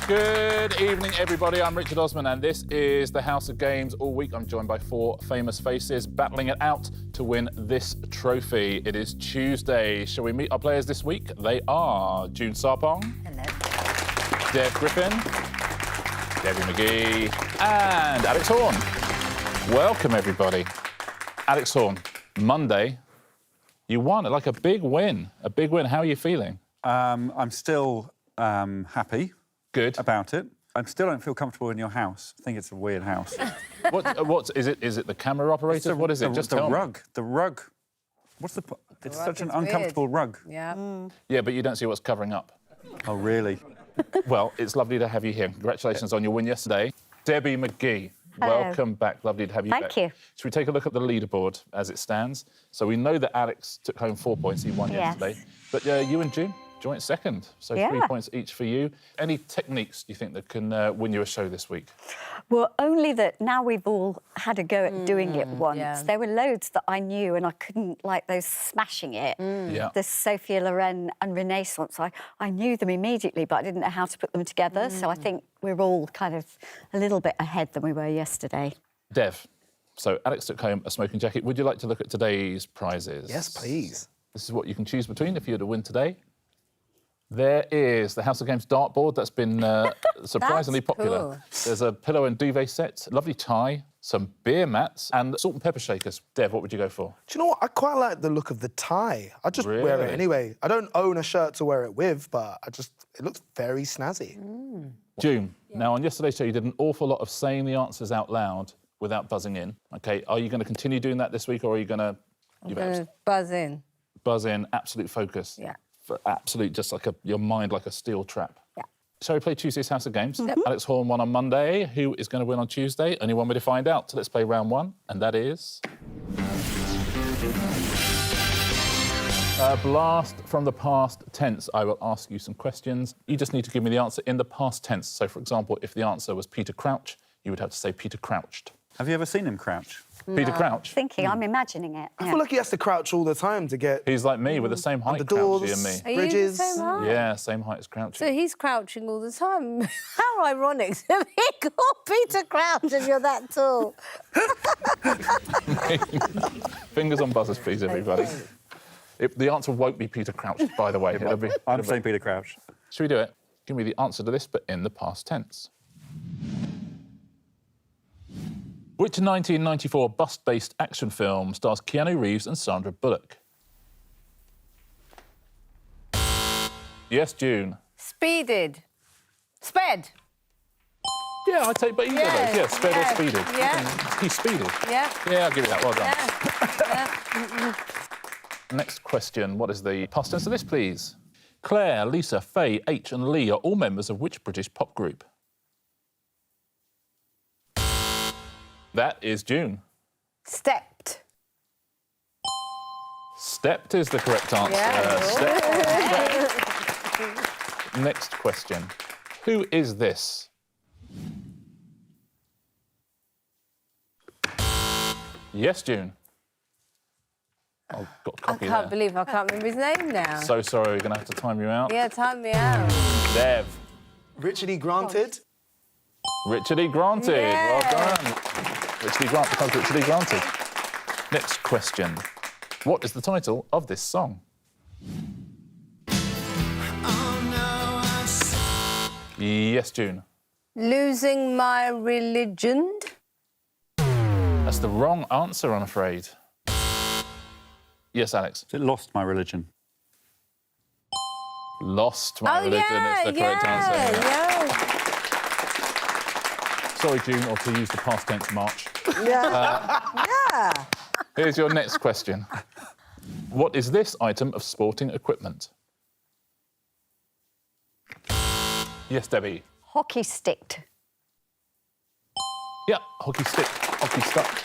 Good evening, everybody. I'm Richard Osman, and this is the House of Games. All week, I'm joined by four famous faces battling it out to win this trophy. It is Tuesday. Shall we meet our players this week? They are June Sarpong. Hello. Dev Griffin. Debbie McGee. And Alex Horne. Welcome, everybody. Alex Horne, Monday, you won it, like a big win. A big win. How are you feeling? I'm still happy. Good. About it. I still don't feel comfortable in your house. I think it's a weird house. What is it? Is it the camera operator? What is it? Just tell me. The rug. What's the... It's such an uncomfortable rug. Yeah. Yeah, but you don't see what's covering up. Oh, really? Well, it's lovely to have you here. Congratulations on your win yesterday. Debbie McGee, welcome back. Lovely to have you back. Thank you. Should we take a look at the leaderboard as it stands? So we know that Alex took home 4 points. He won yesterday. But you and June, joint second. So 3 points each for you. Any techniques, do you think, that can win you a show this week? Well, only that now we've all had a go at doing it once. Yeah. There were loads that I knew and I couldn't, like those smashing it. Yeah. The Sophia Loren and Renaissance. I knew them immediately, but I didn't know how to put them together. So I think we're all kind of a little bit ahead than we were yesterday. Dev, so Alex took home a smoking jacket. Would you like to look at today's prizes? Yes, please. This is what you can choose between if you were to win today. There is the House of Games dartboard that's been surprisingly popular. Cool. There's a pillow and duvet set, a lovely tie, some beer mats, and salt and pepper shakers. Dev, what would you go for? Do you know what? I quite like the look of the tie. I just wear Really? it anyway. I don't own a shirt to wear it with, but it looks very snazzy. June, now on yesterday's show you did an awful lot of saying the answers out loud without buzzing in. OK, are you going to continue doing that this week, or are you going to... Buzz in. Buzz in, absolute focus. Yeah. For absolute, just like your mind like a steel trap. Yeah. Shall we play Tuesday's House of Games? Alex Horne won on Monday. Who is going to win on Tuesday? Only one way to find out. So let's play round one, and that is... A blast from the past tense. I will ask you some questions. You just need to give me the answer in the past tense. So, for example, if the answer was Peter Crouch, you would have to say Peter crouched. Have you ever seen him crouch? Peter Crouch? I'm imagining it. I feel like he has to crouch all the time to get... He's like me, with the same height, the doors, Crouchy and me. Are bridges. you the same height? Yeah, same height as Crouchy. So he's crouching all the time. How ironic to be called Peter Crouch and you're that tall. Fingers on buzzers, please, everybody. The answer won't be Peter Crouch, by the way. I'm saying Peter Crouch. Should we do it? Give me the answer to this, but in the past tense. Which 1994 bust-based action film stars Keanu Reeves and Sandra Bullock? Yes, June. Speeded. Sped. Yeah, I'd take, but either of those. Yeah, sped or speeded. Yeah. He speeded. Yeah. Yeah, I'll give you that. Well done. Yeah. Next question. What is the past tense of this, please? Claire, Lisa, Faye, H and Lee are all members of which British pop group? That is June. Stepped. Stepped is the correct answer. Yeah. Stepped. Next question. Who is this? Yes, June. Oh, got a copy I can't there. believe I can't remember his name now. So sorry, we're going to have to time you out. Yeah, time me out. Dev. Richard E. Granted. Richard E. Granted. Yeah. Well done. Richard E. Grant becomes Richard E. Granted. Next question. What is the title of this song? Yes, June. Losing my religion. That's the wrong answer, I'm afraid. Yes, Alex. It lost my religion. Lost my religion is the correct answer. Yeah. Sorry, June, or to use the past tense, March. Yeah. Here's your next question. What is this item of sporting equipment? Yes, Debbie. Hockey stick. Yeah, hockey stick, hockey stuck.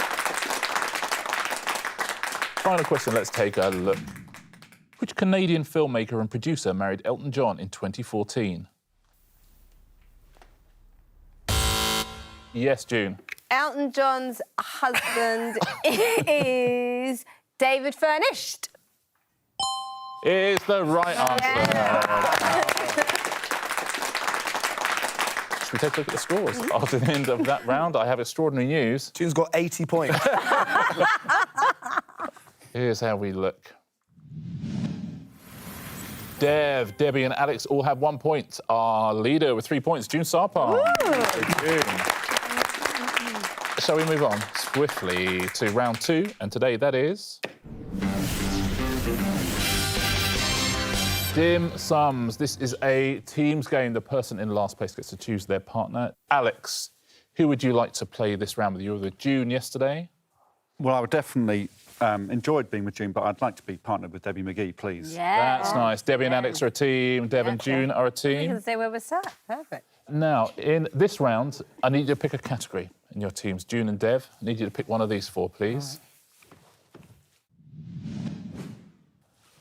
Final question, let's take a look. Which Canadian filmmaker and producer married Elton John in 2014? Yes, June. Elton John's husband is David Furnished. Is the right answer. should we take a look at the scores? After the end of that round, I have extraordinary news. June's got 80 points. Here's how we look. Dev, Debbie and Alex all have 1 point. Our leader with 3 points, June Sarpong. June. Shall we move on swiftly to round 2? And today that is... Dim Sums. This is a teams game. The person in last place gets to choose their partner. Alex, who would you like to play this round with? You were with June yesterday. Well, I would definitely enjoyed being with June, but I'd like to be partnered with Debbie McGee, please. Yeah. That's nice. Debbie and Alex are a team. Dev and June are a We team. can say where we're sat. Perfect. Now, in this round, I need you to pick a category in your teams. June and Dev, I need you to pick one of these four, please.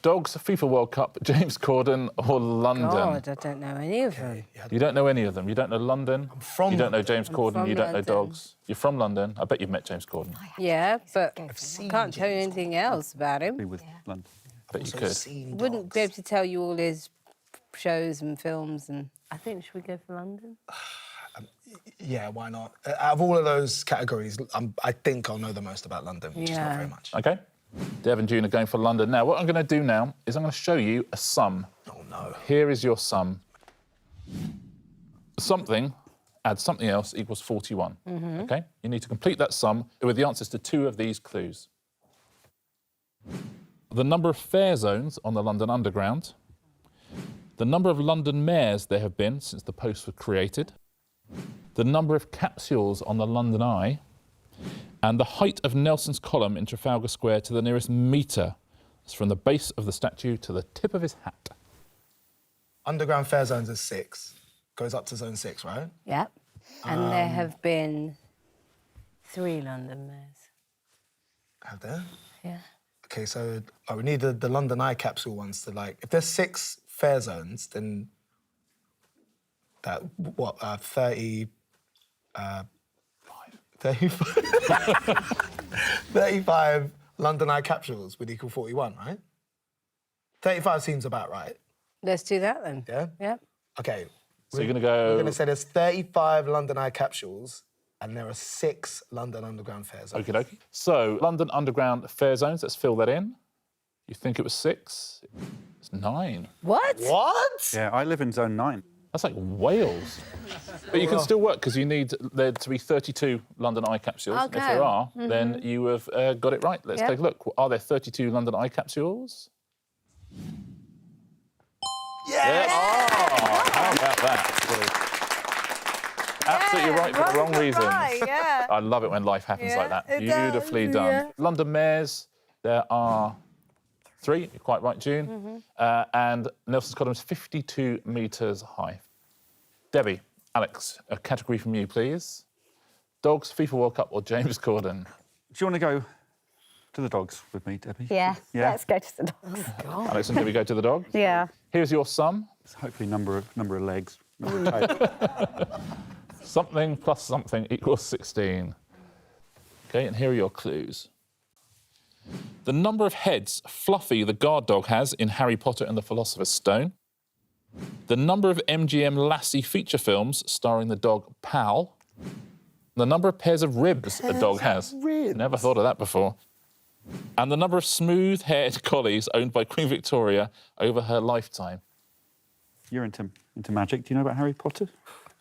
Dogs, FIFA World Cup, James Corden or London? God, I don't know any of them. You don't know any of them. You don't know London. from You don't know James Corden. from You don't know London. dogs. You're from London. I bet you've met James Corden. Yeah, but I seen can't tell you anything else about Be him. with London. Bet you could. Wouldn't be able to tell you all his shows and films and... I think, should we go for London? Yeah, why not? Out of all of those categories, I think I'll know the most about London, which is not Yeah. very much. OK. Dev and June are going for London. Now, what I'm going to do now is I'm going to show you a sum. Oh, no. Here is your sum. Something, add something else, equals 41. OK? You need to complete that sum with the answers to two of these clues. The number of fare zones on the London Underground, the number of London mayors there have been since the post was created, the number of capsules on the London Eye, and the height of Nelson's column in Trafalgar Square to the nearest metre. It's from the base of the statue to the tip of his hat. Underground fare zones is 6. Goes up to zone 6, right? Yep. And there have been 3 London mayors. Have there? Yeah. OK, so we need the London Eye capsule ones to, like... If there's 6 fare zones, then... That, what, 30... 35 London Eye capsules would equal 41, right? 35 seems about right. Let's do that then. Yeah? Yep. OK. So you're going to go... We're going to say there's 35 London Eye capsules and there are 6 London Underground fare zones. Okie dokie. So, London Underground fare zones, let's fill that in. You think it was 6? It's 9. What? What? Yeah, I live in zone 9. That's like Wales. But you can still work because you need there to be 32 London Eye capsules. And if Okay. there are, then you have got it right. Let's Yep. take a look. Are there 32 London Eye capsules? Yes! Oh, how about that? Absolutely right for the wrong reasons. Right, yeah. I love it when life happens like that. it does, Beautifully done. yeah. London mayors, there are 3, you're quite right, June. And Nelson's column is 52 metres high. Debbie, Alex, a category from you, please. Dogs, FIFA World Cup or James Corden? Do you want to go to the dogs with me, Debbie? Yeah, Yeah. let's go to the dogs. Alex and Debbie go to the dogs. Yeah. Here's your sum. It's hopefully number of legs. Number of toes. Something plus something equals 16. OK, and here are your clues. The number of heads Fluffy the guard dog has in Harry Potter and the Philosopher's Stone. The number of MGM Lassie feature films starring the dog Pal. The number of pairs of ribs a dog has. Never thought of that before. And the number of smooth-haired collies owned by Queen Victoria over her lifetime. You're into magic. Do you know about Harry Potter?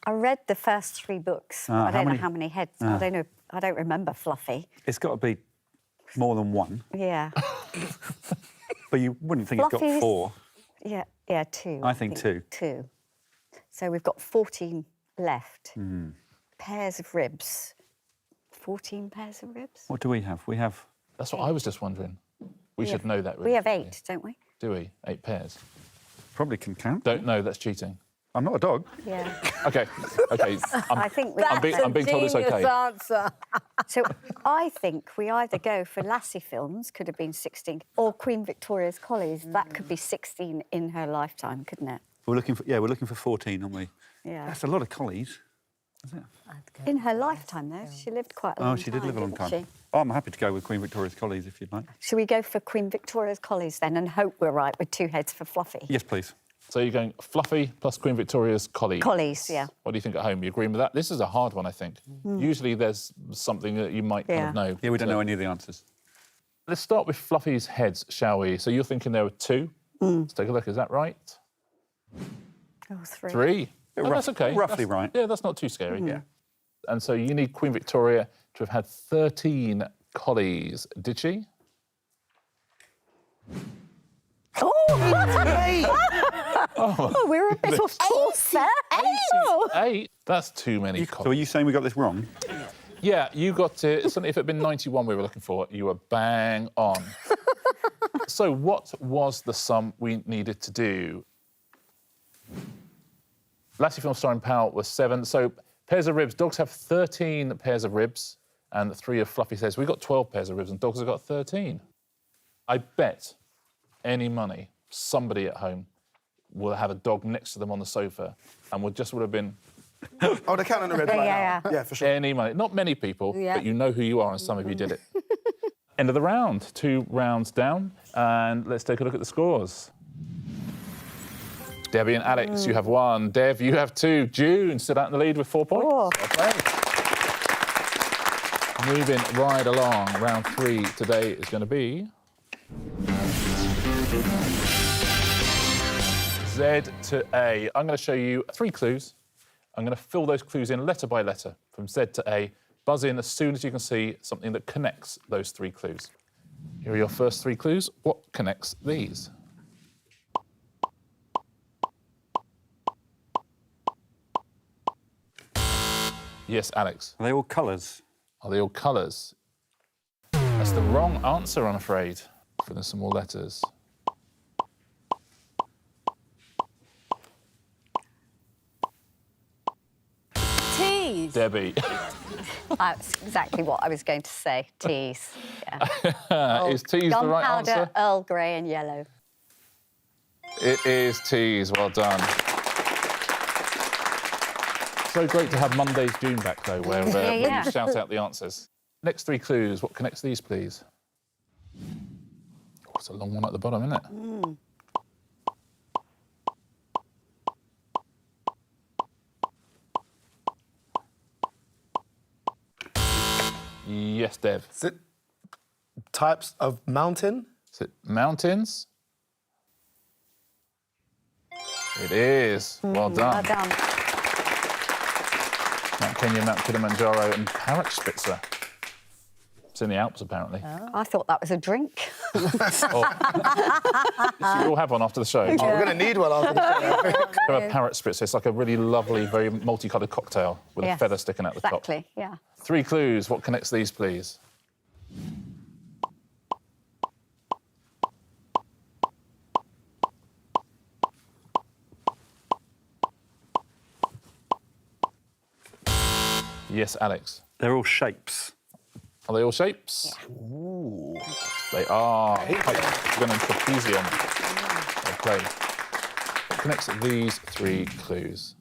I read the first 3 books. Ah, I how don't know many? how many heads. I don't know. I don't remember Fluffy. It's got to be more than 1, Yeah. but you wouldn't think it's got Fluffy's- 4. Yeah, 2. I think 2. 2. So we've got 14 left. Hmm. Pairs of ribs. 14 pairs of ribs? What do we have? We have... That's what I was just wondering. We should know that. Really. We have 8, don't we? Do we? 8 pairs. Probably can count. Don't know, that's cheating. I'm not a dog. Yeah. OK, OK. I think we I'm being told it's OK. Answer. So I think we either go for Lassie films, could have been 16, or Queen Victoria's Collies. That could be 16 in her lifetime, couldn't it? We're looking for 14, aren't we? Yeah. That's a lot of collies. In her lifetime, though, she lived quite a long Oh, time. she did live a long didn't time. she? Oh, I'm happy to go with Queen Victoria's Collies if you'd like. Should we go for Queen Victoria's Collies then and hope we're right with 2 heads for Fluffy? Yes, please. So you're going Fluffy plus Queen Victoria's collies. Collies, yeah. What do you think at home? You agreeing with that? This is a hard one, I think. Usually there's something that you might kind of know. Yeah, we don't know any of the answers. Let's start with Fluffy's heads, shall we? So you're thinking there were 2. Let's take a look. Is that right? Oh, 3. 3. Oh, that's okay. Roughly right. Yeah, that's not too scary. Yeah. And so you need Queen Victoria to have had 13 collies. Did she? Oh, we're a bit off course there. 8. That's too many So are collies. you saying we got this wrong? Yeah, you got it. If it had been 91 we were looking for, you were bang on. So what was the sum we needed to do? Lassie film starring Powell was 7. So pairs of ribs. Dogs have 13 pairs of ribs and 3 of Fluffy says we got 12 pairs of ribs and dogs have got 13. I bet any money somebody at home will have a dog next to them on the sofa and would have been Oh, they're counting the red right Yeah, now. Yeah, for sure. any money. Not many people, Yeah. but you know who you are and some of you did it. End of the round. 2 rounds down. And let's take a look at the scores. Debbie and Alex, you have 1. Dev, you have 2. June stood out in the lead with 4 points. Oh. Okay. Moving right along. Round 3 today is going to be Z to A. I'm going to show you 3 clues. I'm going to fill those clues in letter by letter from Z to A. Buzz in as soon as you can see something that connects those 3 clues. Here are your first 3 clues. What connects these? Yes, Alex. Are they all colours? Are they all colours? That's the wrong answer, I'm afraid. Fill in some more letters. Teas. Debbie. That's exactly what I was going to say. Teas. Yeah. Is teas the right Gunpowder, answer? Earl Grey and yellow. It is teas. Well done. So great to have Monday's June back, though, where Yeah. you shout out the answers. Next 3 clues. What connects these, please? Oh, it's a long one at the bottom, isn't it? Yes, Dev. Is it types of mountain? Is it mountains? It is. Well done. Well done. Mount Kenya, Mount Kilimanjaro, and Parrotspitzer. It's in the Alps, apparently. I thought that was a drink. So you'll have one after the show. Oh, we're going to need one after the show. Have a Parrotspitzer. It's like a really lovely, very multicoloured cocktail with a Yes, feather sticking out the top. Exactly, yeah. 3 clues. What connects these, please? Yes, Alex. They're all shapes. Are they all shapes? Yeah. Ooh. They are. Hexagon and trapezium. Okay. What connects these 3 clues?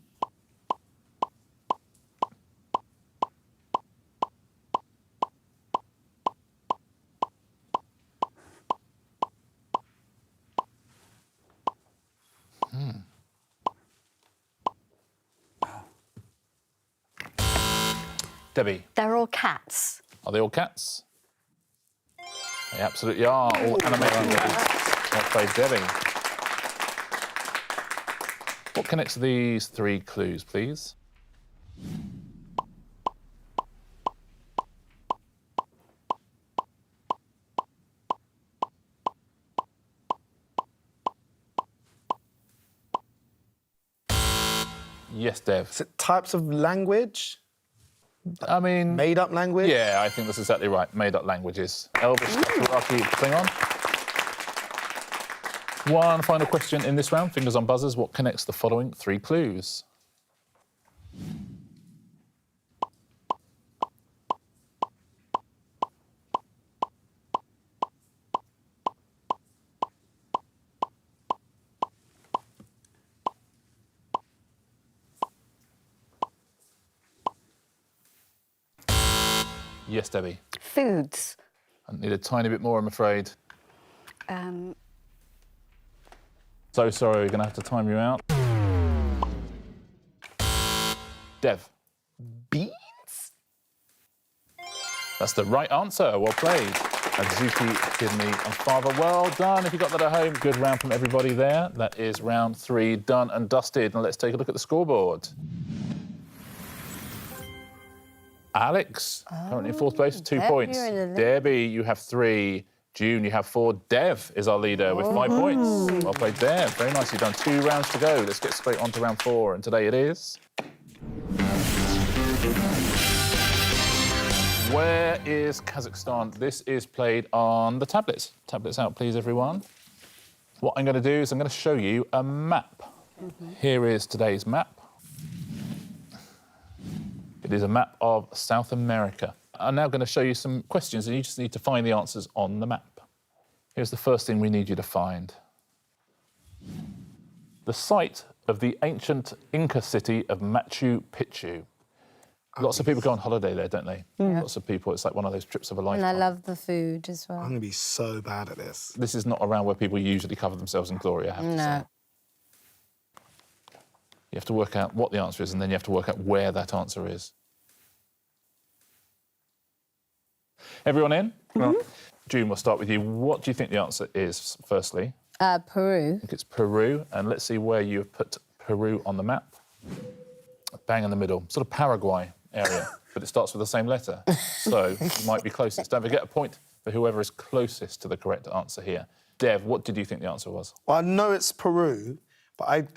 Debbie, They're all cats. are they all cats? They absolutely are. All animated. Well played, Debbie. What connects these 3 clues, please? Yes, Dev. Is it types of language? I mean... Made-up language? Yeah, I think that's exactly right. Made-up languages. Elvis, Dothraki, Klingon. One final question in this round. Fingers on buzzers. What connects the following 3 clues? Yes, Debbie. Foods. I need a tiny bit more, I'm afraid. So sorry, we're going to have to time you out. Dev. Beans? That's the right answer. Well played. Adzuki, kidney and fava. Well done. If you got that at home, good round from everybody there. That is round 3 done and dusted. Now let's take a look at the scoreboard. Alex, currently in 4th place with 2 Deb, points. you're in the lead. Debbie, you have 3. June, you have 4. Dev is our leader with 5 points. Well played, Dev. Very nicely done. 2 rounds to go. Let's get straight on to round 4. And today it is... Where is Kazakhstan? This is played on the tablets. Tablets out, please, everyone. What I'm going to do is I'm going to show you a map. Here is today's map. It is a map of South America. I'm now going to show you some questions, and you just need to find the answers on the map. Here's the first thing we need you to find. The site of the ancient Inca city of Machu Picchu. Lots of people go on holiday there, don't they? Lots of people. It's like one of those trips of a lifetime. And I love the food as well. I'm going to be so bad at this. This is not around where people usually cover themselves in glory, I have to say. You have to work out what the answer is, and then you have to work out where that answer is. Everyone in? June, we'll start with you. What do you think the answer is, firstly? Peru. I think it's Peru, and let's see where you have put Peru on the map. Bang in the middle, sort of Paraguay area, but it starts with the same letter, so you might be closest. Don't forget a point for whoever is closest to the correct answer here. Dev, what did you think the answer was? Well, I know it's Peru, but I've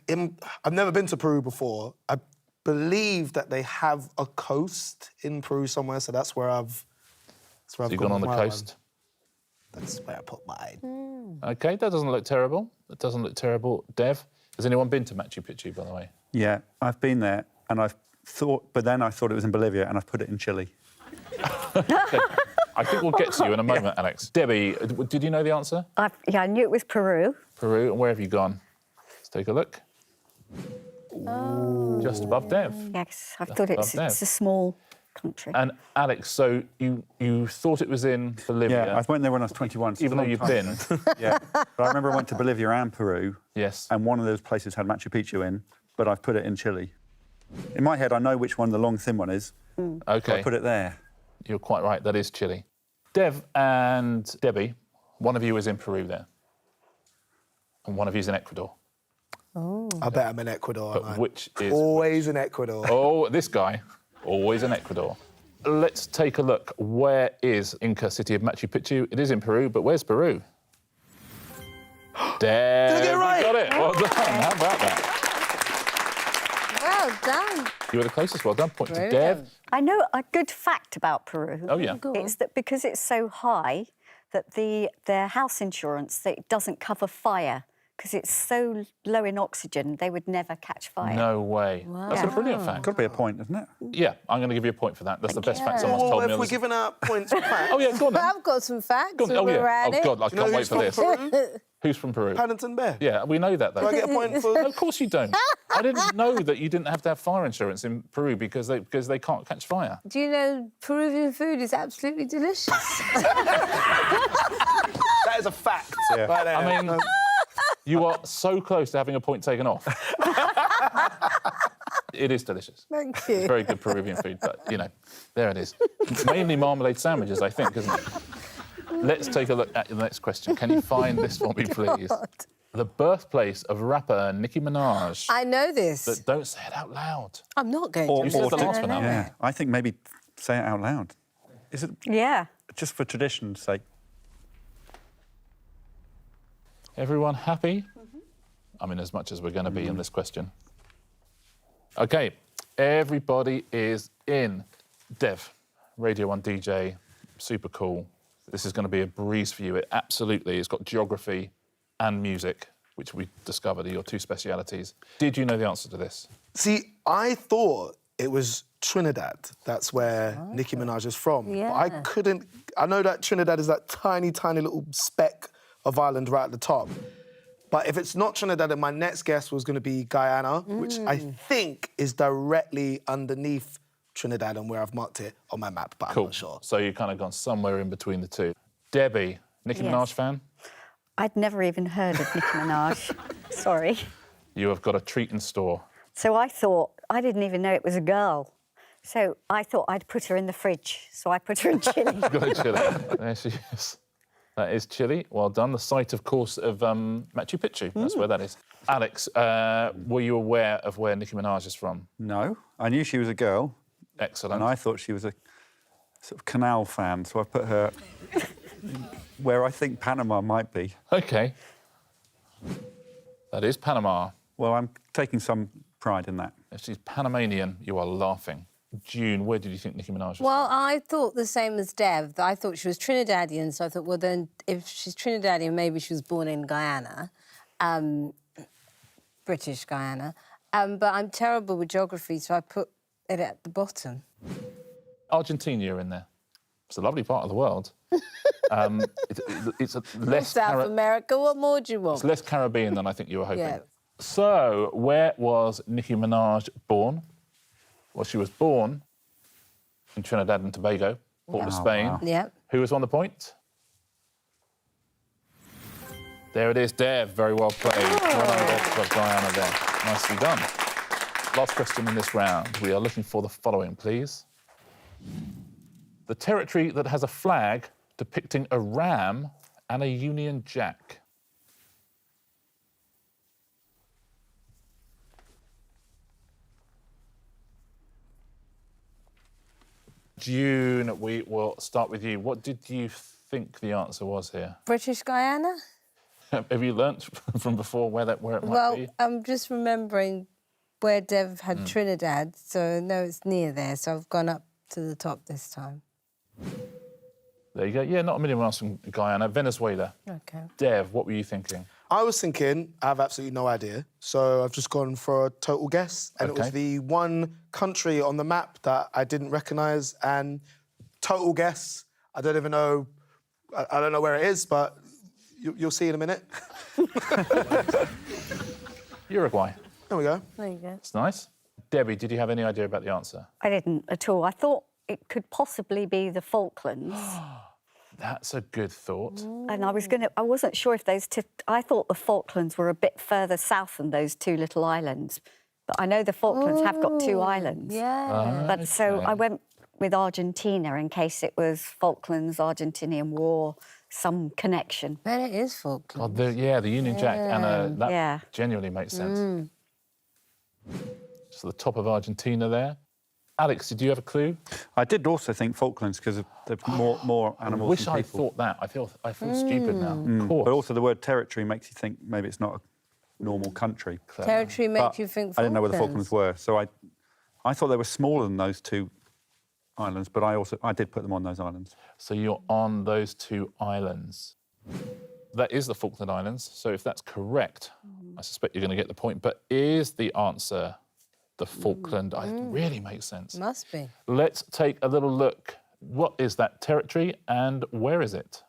never been to Peru before. I believe that they have a coast in Peru somewhere, so that's where I've... So you've gone on the coast? That's where I put mine. OK, that doesn't look terrible. That doesn't look terrible. Dev, has anyone been to Machu Picchu, by the way? Yeah, I've been there, and but then I thought it was in Bolivia, and I've put it in Chile. Okay. I think we'll get to you in a moment, Alex. Debbie, did you know the answer? Yeah, I knew it was Peru. Peru, and where have you gone? Let's take a look. Just above Dev. Yes, I thought it's a small country. And Alex, so you thought it was in Bolivia? Yeah, I went there when I was 21. So even though you've been? Yeah, but I remember I went to Bolivia and Peru. Yes. And one of those places had Machu Picchu in, but I've put it in Chile. In my head, I know which one the long, thin one is. OK. So I put it there. You're quite right, that is Chile. Dev and Debbie, one of you is in Peru there. And one of you is in Ecuador. I bet I'm in Ecuador. But which is... Always in Ecuador. Oh, this guy, always in Ecuador. Let's take a look. Where is Inca city of Machu Picchu? It is in Peru, but where's Peru? Dev, Did I get it right? you got it. Well done. How about that? Well done. You were the closest. Well done. Point to Brilliant. Dev. I know a good fact about Peru. Oh, yeah. Go on. It's that because it's so high, that their house insurance that doesn't cover fire because it's so low in oxygen, they would never catch fire. No way. That's a brilliant fact. Got to be a point, isn't it? Yeah, I'm going to give you a point for that. That's the best fact someone's Well, told me. if on we're this- giving out points for facts... Oh, yeah, go on then. I've got some facts. Go on. Oh, while we're yeah. at Oh, it. God, I You know can't wait who's for from this. Peru? Who's from Peru? Paddington Bear. Yeah, we know that, though. Do I get a point for... No, of course you don't. I didn't know that you didn't have to have fire insurance in Peru because they can't catch fire. Do you know Peruvian food is absolutely delicious? That is a fact. Yeah. Right there. I mean, you are so close to having a point taken off. It is delicious. Thank It's you. very good Peruvian food, but, you know, there it is. Mainly marmalade sandwiches, I think, isn't it? Let's take a look at the next question. Can you find this for me, please? God. The birthplace of rapper Nicki Minaj. I know this. But don't say it out loud. I'm not going Or- to. You said the to- last one, haven't you? Yeah, I think maybe say it out loud. Is it Yeah. just for tradition's sake? Everyone happy? I mean, as much as we're going to be in this question. OK, everybody is in. Dev, Radio 1 DJ, super cool. This is going to be a breeze for you. It absolutely. It's got geography and music, which we discovered are your two specialities. Did you know the answer to this? See, I thought it was Trinidad. That's where Nicki Minaj is from. Yeah. But I couldn't... I know that Trinidad is that tiny, tiny little speck of island right at the top. But if it's not Trinidad, then my next guess was going to be Guyana, which I think is directly underneath Trinidad and where I've marked it on my map, but Cool. I'm not sure. So you've kind of gone somewhere in between the two. Debbie, Nicki Yes. Minaj fan? I'd never even heard of Nicki Minaj. Sorry. You have got a treat in store. So I thought, I didn't even know it was a girl. So I thought I'd put her in the fridge. So I put her in chili. Got a chili. There she is. That is Chile. Well done. The site, of course, of Machu Picchu. That's where that is. Alex, were you aware of where Nicki Minaj is from? No, I knew she was a girl. Excellent. And I thought she was a sort of Canal fan, so I put her where I think Panama might be. OK. That is Panama. Well, I'm taking some pride in that. If she's Panamanian, you are laughing. June, where did you think Nicki Minaj was Well, I thought the same as Dev. I thought she was Trinidadian, so I thought, well, then, if she's Trinidadian, maybe she was born in Guyana, British Guyana. But I'm terrible with geography, so I put it at the bottom. Argentina, you're in there. It's a lovely part of the world. It's a less... South America, what more do you want? It's less Caribbean than I think you were hoping. Yeah. So, where was Nicki Minaj born? Well, she was born in Trinidad and Tobago, Port of Spain. Wow. Yeah. Who was on the point? There it is, Dev. Very well played. Well done, Dev. Got Guyana there. Nicely done. Last question in this round. We are looking for the following, please. The territory that has a flag depicting a ram and a Union Jack. June, we will start with you. What did you think the answer was here? British Guyana? Have you learnt from before where it might Well, be? I'm just remembering where Dev had Trinidad, so no, it's near there, so I've gone up to the top this time. There you go. Yeah, not a million miles from Guyana. Venezuela. OK. Dev, what were you thinking? I was thinking, I have absolutely no idea, so I've just gone for a total guess, and it was Okay. the one country on the map that I didn't recognise, and total guess, I don't even know, I don't know where it is, but you'll see in a minute. Uruguay. There we go. There you go. It's nice. Debbie, did you have any idea about the answer? I didn't at all. I thought it could possibly be the Falklands. That's a good thought. And I wasn't sure if those two, I thought the Falklands were a bit further south than those two little islands. But I know the Falklands have got two islands. Yeah. But so I went with Argentina in case it was Falklands, Argentinian War, some connection. But it is Falkland. God, the Union Jack, and that Yeah. genuinely makes sense. So the top of Argentina there. Alex, did you have a clue? I did also think Falklands because there's more I animals wish than I people. thought that. I feel stupid now. Of course. But also the word territory makes you think maybe it's not a normal country. Territory makes But you think Falklands. I didn't know where the Falklands were, so I thought they were smaller than those two islands, but I did put them on those islands. So you're on those two islands. That is the Falkland Islands. So if that's correct, I suspect you're going to get the point. But is the answer the Falkland Islands? Really makes sense. Must be. Let's take a little look. What is that territory and where is it?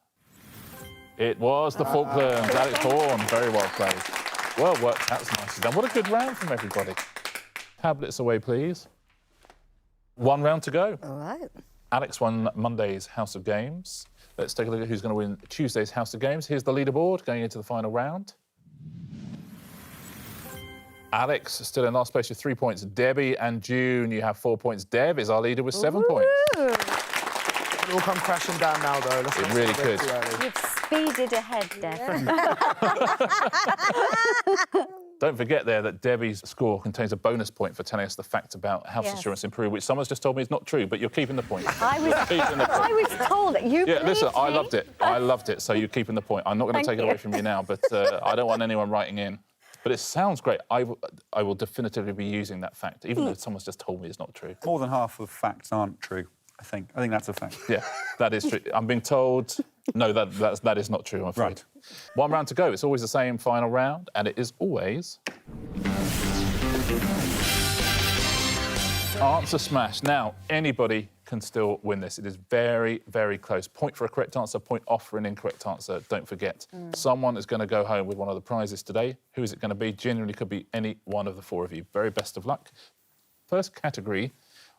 It was the Falklands. Alex Horne, very well played. Well worked. That's nicely done. What a good round from everybody. Tablets away, please. One round to go. All right. Alex won Monday's House of Games. Let's take a look at who's going to win Tuesday's House of Games. Here's the leaderboard going into the final round. Alex still in last place with 3 points. Debbie and June, you have 4 points. Deb is our leader with 7 points. It all come crashing down now, though. Let's It not really get could. too early. You've speeded ahead, Dev. Don't forget there that Debbie's score contains a bonus point for telling us the fact about house Yes. insurance improved, which someone's just told me is not true, but you're keeping the point. I was told that you Yeah, listen, believed I me. loved it. I loved it, so you're keeping the point. I'm not going to Thank take it you. away from you now, but I don't want anyone writing in. But it sounds great. I will definitively be using that fact, even though someone's just told me it's not true. More than half of facts aren't true, I think. I think that's a fact. Yeah, that is true. I'm being told, no, that is not true, I'm afraid. Right. One round to go. It's always the same final round, and it is always... Answer smash. Now, anybody can still win this. It is very, very close. Point for a correct answer, point off for an incorrect answer. Don't forget. Someone is going to go home with one of the prizes today. Who is it going to be? Genuinely could be any one of the four of you. Very best of luck. First category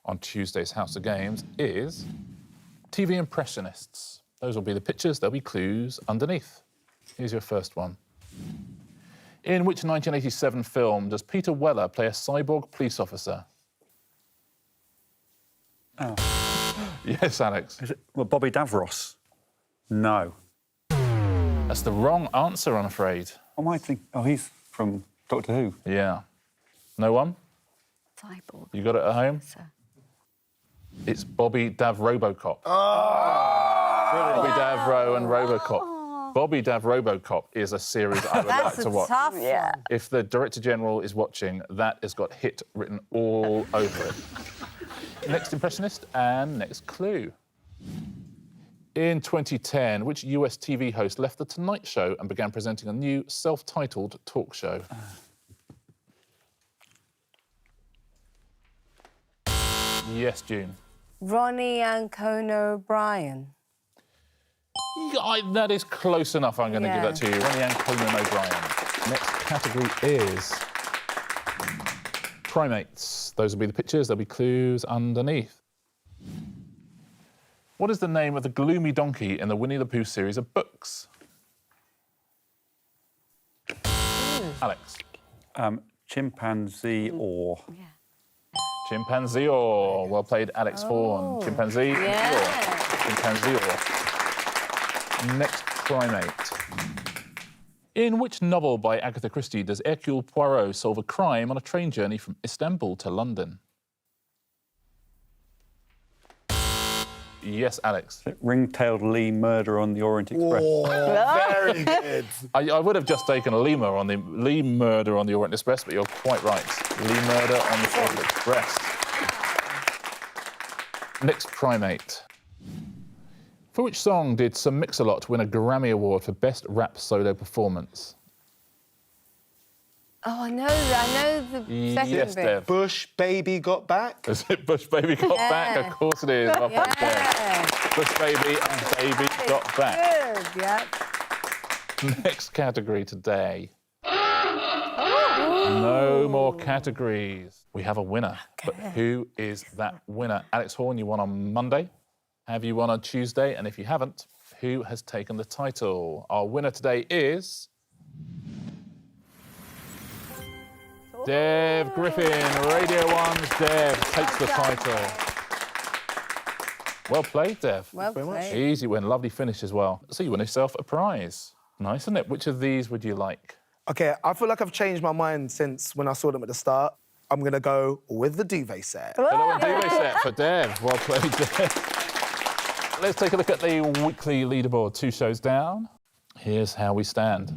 on Tuesday's House of Games is TV impressionists. Those will be the pictures. There'll be clues underneath. Here's your first one. In which 1987 film does Peter Weller play a cyborg police officer? Oh. Yes, Alex. Is it, well, Bobby Davros? No. That's the wrong answer, I'm afraid. What am I thinking? Oh, he's from Doctor Who. Yeah. No one? Cyborg. You got it at home? So. It's Bobby Dav Robocop. Bobby Davro and Robocop. Bobby Dav Robocop is a series I would like to watch. Tough one. If the Director General is watching, that has got hit written all over it. Next impressionist and next clue. In 2010, which US TV host left The Tonight Show and began presenting a new self-titled talk show? Yes, June. Ronnie and Conan O'Brien. Yeah, that is close enough. I'm going to give that to you. Ronnie and Conan O'Brien. Next category is primates. Those will be the pictures. There'll be clues underneath. What is the name of the gloomy donkey in the Winnie the Pooh series of books? Alex. Chimpanzee or... Chimpanzee or. Well played, Alex Horne. Chimpanzee or. Chimpanzee or. Next primate. In which novel by Agatha Christie does Hercule Poirot solve a crime on a train journey from Istanbul to London? Yes, Alex. Ring-tailed Lee Murder on the Orient Express. Oh, very good. I would have just taken Lee Murder on the Orient Express, but you're quite right. Lee Murder on the Orient Express. Next primate. For which song did Sir Mix-a-Lot win a Grammy Award for Best Rap Solo Performance? Oh, I know the second Yes, bit. Dev. Bush Baby Got Back. Is it Bush Baby Got Back? Of course it is. Well played, Dev. Bush Baby and Baby Got Back. Good, yeah. Next category today. No more categories. We have a winner. But who is that winner? Alex Horne, you won on Monday. Have you won on Tuesday? And if you haven't, who has taken the title? Our winner today is... Dev Griffin. Radio 1's Dev takes the title. Well played, Dev. Well played. Easy win, lovely finish as well. So you won yourself a prize. Nice, isn't it? Which of these would you like? OK, I feel like I've changed my mind since when I saw them at the start. I'm going to go with the duvet set. Hello and duvet set for Dev. Well played, Dev. Let's take a look at the weekly leaderboard. 2 shows down. Here's how we stand.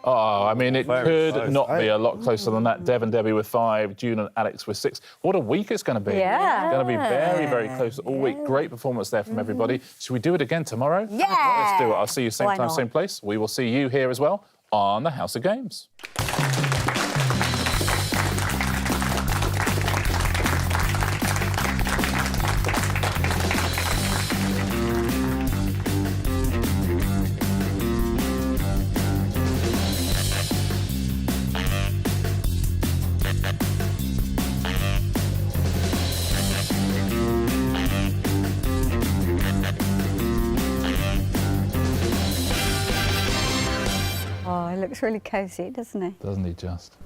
Oh, I mean, it could not be a lot closer than that. Dev and Debbie with 5, June and Alex with 6. What a week it's going to be. Yeah. It's going to be very, very close all week. Great performance there from everybody. Should we do it again tomorrow? Yeah. Let's do it. I'll see you same Why time, not? same place. We will see you here as well on the House of Games. Oh, it looks really cosy, doesn't it? Doesn't he just?